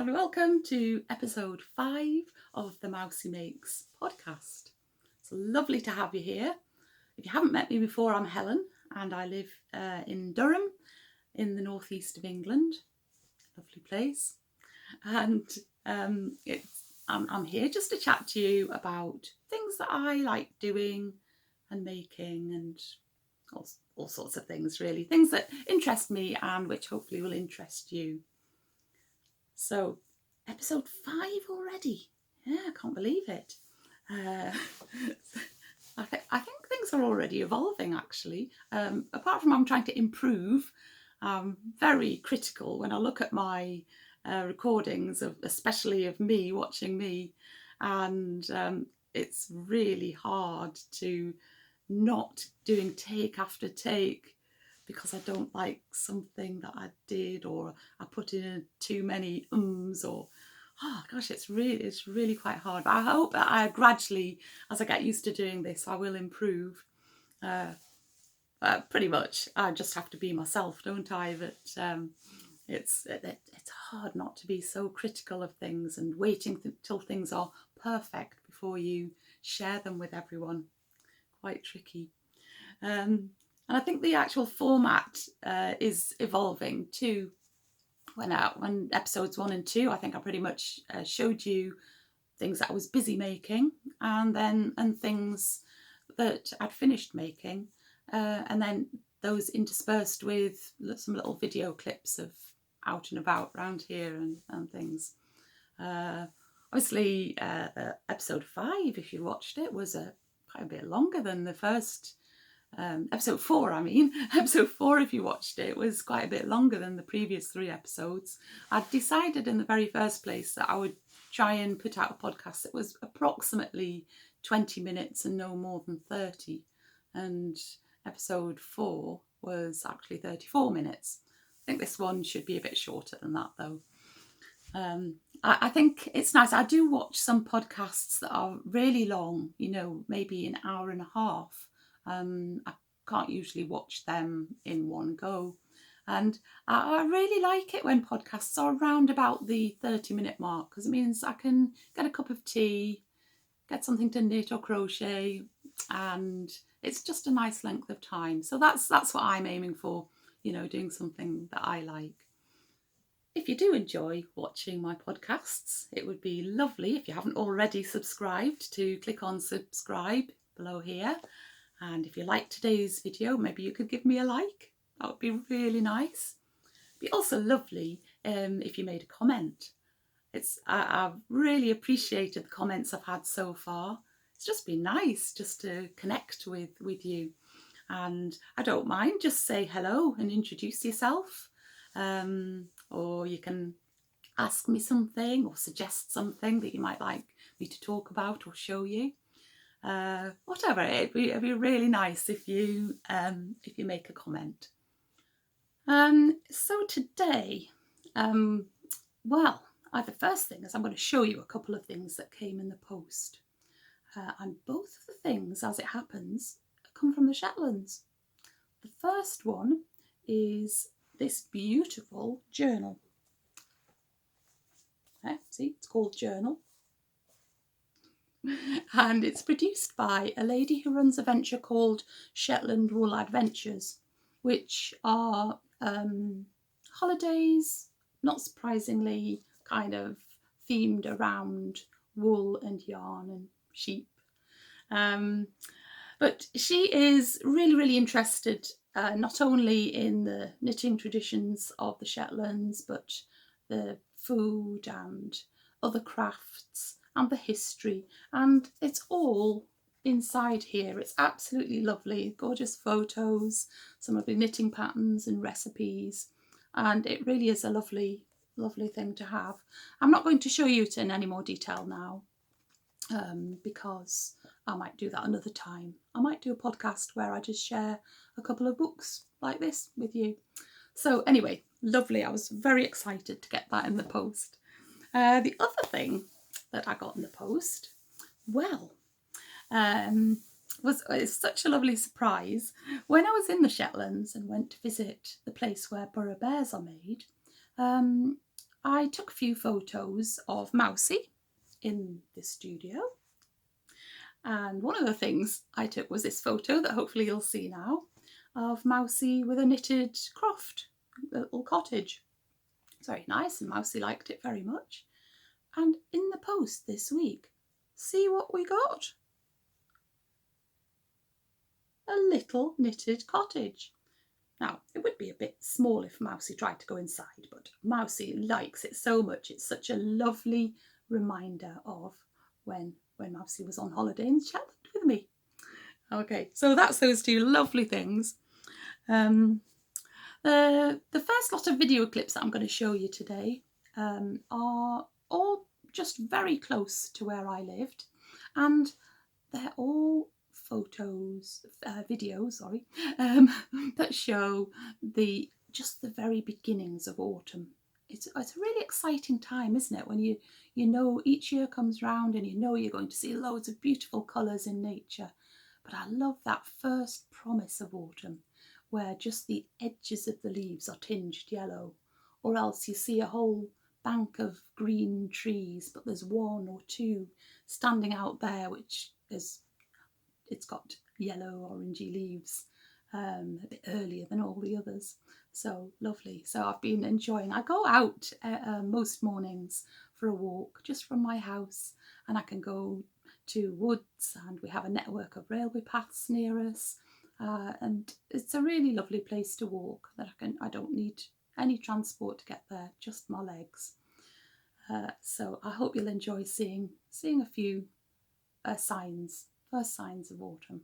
and welcome to episode 5 of the Mousiemakes podcast. It's lovely to have you here. If you haven't met me before, I'm Helen and I live in Durham in the northeast of England. Lovely place. And I'm here just to chat to you about things that I like doing and making and all sorts of things, really. Things that interest me and which hopefully will interest you. So, episode 5 already. Yeah, I can't believe it. I think things are already evolving, actually. Apart from I'm trying to improve, I'm very critical when I look at my recordings, especially of me, watching me. And it's really hard to not doing take after take because I don't like something that I did, or I put in too many or oh gosh, it's really quite hard. But I hope that I gradually, as I get used to doing this, I will improve. Pretty much, I just have to be myself, don't I? But it's hard not to be so critical of things and waiting till things are perfect before you share them with everyone. Quite tricky. And I think the actual format is evolving too. When episodes 1 and 2, I think I pretty much showed you things that I was busy making, and things that I'd finished making, and then those interspersed with some little video clips of out and about around here and things. Obviously, episode 5, if you watched it, was quite a bit longer than the first. Episode 4, episode 4, if you watched it, was quite a bit longer than the previous 3 episodes. I'd decided in the very first place that I would try and put out a podcast that was approximately 20 minutes and no more than 30. And episode 4 was actually 34 minutes. I think this one should be a bit shorter than that, though. I think it's nice. I do watch some podcasts that are really long, maybe an hour and a half. I can't usually watch them in one go. And I really like it when podcasts are around about the 30-minute mark, because it means I can get a cup of tea, get something to knit or crochet, and it's just a nice length of time. So that's what I'm aiming for, doing something that I like. If you do enjoy watching my podcasts, it would be lovely if you haven't already subscribed to click on subscribe below here. And if you like today's video, maybe you could give me a like. That would be really nice. It'd be also lovely if you made a comment. I've really appreciated the comments I've had so far. It's just been nice just to connect with you. And I don't mind, just say hello and introduce yourself. Or you can ask me something or suggest something that you might like me to talk about or show you. Whatever, it'd be really nice if you make a comment. So today, the first thing is I'm going to show you a couple of things that came in the post, and both of the things, as it happens, come from the Shetlands. The first one is this beautiful journal. See, it's called Journal. And it's produced by a lady who runs a venture called Shetland Wool Adventures, which are holidays, not surprisingly, kind of themed around wool and yarn and sheep. But she is really, really interested not only in the knitting traditions of the Shetlands, but the food and other crafts and the history, and it's all inside here. It's absolutely lovely, gorgeous photos, some of the knitting patterns and recipes, and it really is a lovely thing to have. I'm not going to show you it in any more detail now, because I might do that another time. I might do a podcast where I just share a couple of books like this with you. So anyway, lovely. I was very excited to get that in the post. The other thing that I got in the post, it's such a lovely surprise. When I was in the Shetlands and went to visit the place where Burra bears are made, I took a few photos of Mousie in the studio. And one of the things I took was this photo that hopefully you'll see now of Mousie with a knitted croft, a little cottage. It's very nice and Mousie liked it very much. And in the post this week, see what we got. A little knitted cottage. Now, it would be a bit small if Mousie tried to go inside, but Mousie likes it so much. It's such a lovely reminder of when Mousie was on holiday in Shetland with me. Okay, so that's those two lovely things. The first lot of video clips that I'm going to show you today are all just very close to where I lived, and they're all videos, that show just the very beginnings of autumn. It's a really exciting time, isn't it, when you know each year comes round and you know you're going to see loads of beautiful colours in nature. But I love that first promise of autumn, where just the edges of the leaves are tinged yellow, or else you see a whole bank of green trees, but there's one or two standing out there which it's got yellow orangey leaves a bit earlier than all the others. So lovely. So I've been enjoying. I go out most mornings for a walk just from my house, and I can go to woods, and we have a network of railway paths near us, and it's a really lovely place to walk. I don't need any transport to get there, just my legs. So I hope you'll enjoy seeing a few first signs of autumn.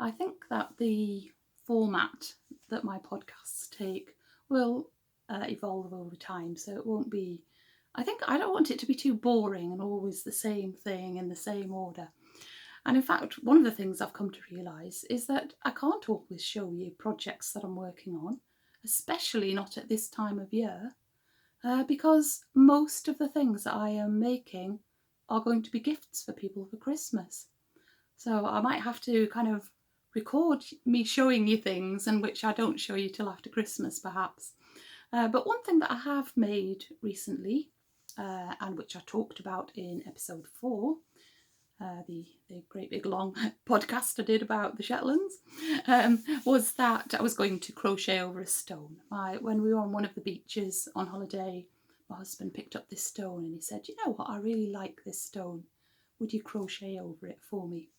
I think that the format that my podcasts take will evolve over time, so it won't be, I don't want it to be too boring and always the same thing in the same order. And in fact, one of the things I've come to realise is that I can't always show you projects that I'm working on, especially not at this time of year, because most of the things that I am making are going to be gifts for people for Christmas. So I might have to kind of record me showing you things, and which I don't show you till after Christmas perhaps. But one thing that I have made recently, and which I talked about in episode 4, the great big long podcast I did about the Shetlands, was that I was going to crochet over a stone. When we were on one of the beaches on holiday, my husband picked up this stone and he said, "You know what, I really like this stone. Would you crochet over it for me?"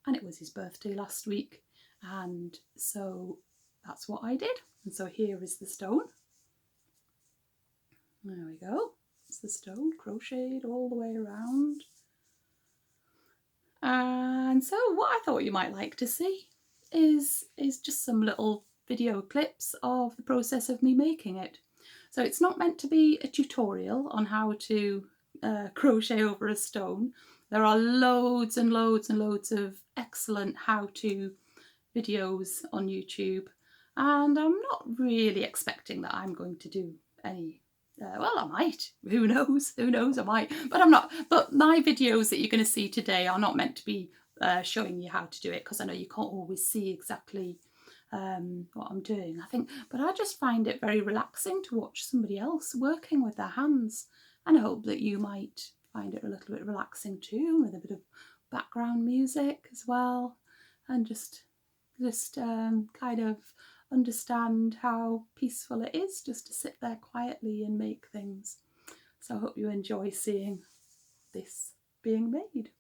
And it was his birthday last week, and so that's what I did. And so here is the stone. There we go. It's the stone crocheted all the way around. And so what I thought you might like to see is just some little video clips of the process of me making it. So it's not meant to be a tutorial on how to crochet over a stone. There are loads and loads and loads of excellent how-to videos on YouTube, and I'm not really expecting that I'm going to do any Well, I might. Who knows? Who knows? I might. But I'm not. But my videos that you're going to see today are not meant to be showing you how to do it, because I know you can't always see exactly what I'm doing. But I just find it very relaxing to watch somebody else working with their hands, and I hope that you might find it a little bit relaxing too, with a bit of background music as well, and just kind of understand how peaceful it is just to sit there quietly and make things. So I hope you enjoy seeing this being made.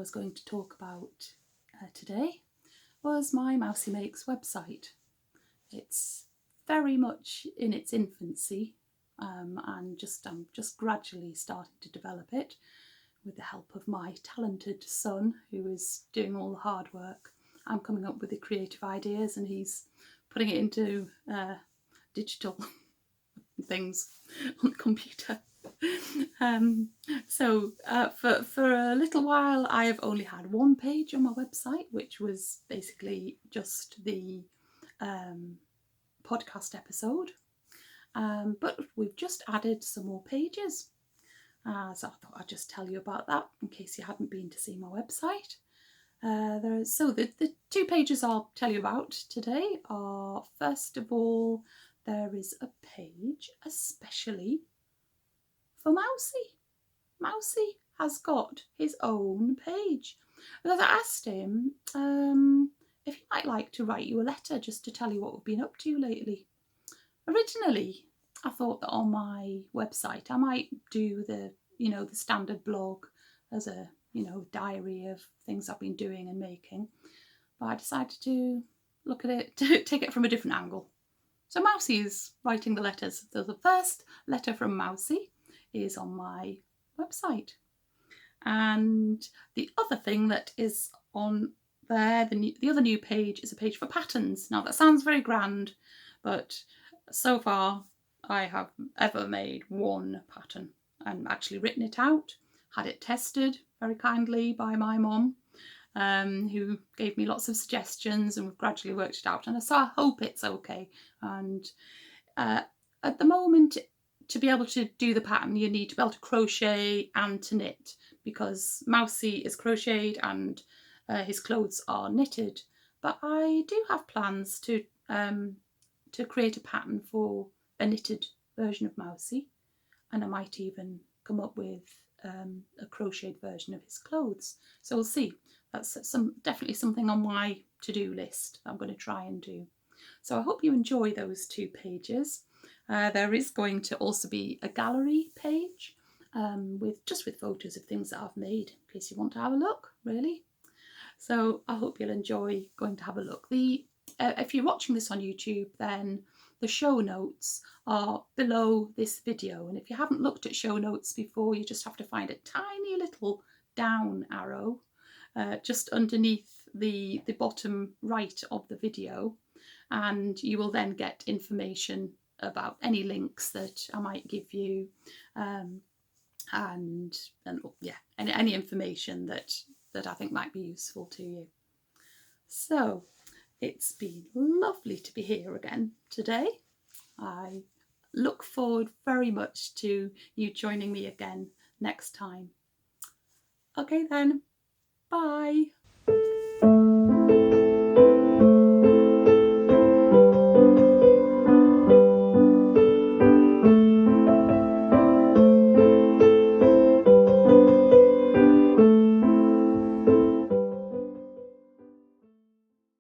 was going to talk about today was my mousiemakes website. It's very much in its infancy, and I'm just gradually starting to develop it with the help of my talented son, who is doing all the hard work. I'm coming up with the creative ideas and he's putting it into digital things on the computer. For a little while I have only had one page on my website, which was basically just the podcast episode, but we've just added some more pages, so I thought I'd just tell you about that in case you hadn't been to see my website. The 2 pages I'll tell you about today are, first of all, there is a page especially for Mousy. Mousy has got his own page. Because I asked him if he might like to write you a letter just to tell you what we've been up to lately. Originally, I thought that on my website I might do the standard blog as a diary of things I've been doing and making, but I decided to look at it, to take it from a different angle. So Mousy is writing the letters. So the first letter from Mousy is on my website. And the other thing that is on there, the other new page, is a page for patterns. Now that sounds very grand, but so far I have ever made one pattern and actually written it out, had it tested very kindly by my mum, who gave me lots of suggestions, and we've gradually worked it out, and so I hope it's okay. And at the moment, to be able to do the pattern, you need to be able to crochet and to knit, because Mousy is crocheted and his clothes are knitted. But I do have plans to create a pattern for a knitted version of Mousy, and I might even come up with a crocheted version of his clothes. So we'll see. That's definitely something on my to-do list I'm going to try and do. So I hope you enjoy those 2 pages. There is going to also be a gallery page with photos of things that I've made, in case you want to have a look, really. So I hope you'll enjoy going to have a look. If you're watching this on YouTube, then the show notes are below this video, and if you haven't looked at show notes before, you just have to find a tiny little down arrow just underneath the bottom right of the video, and you will then get information about any links that I might give you, and any information that I think might be useful to you. So it's been lovely to be here again today. I look forward very much to you joining me again next time. Okay then, bye.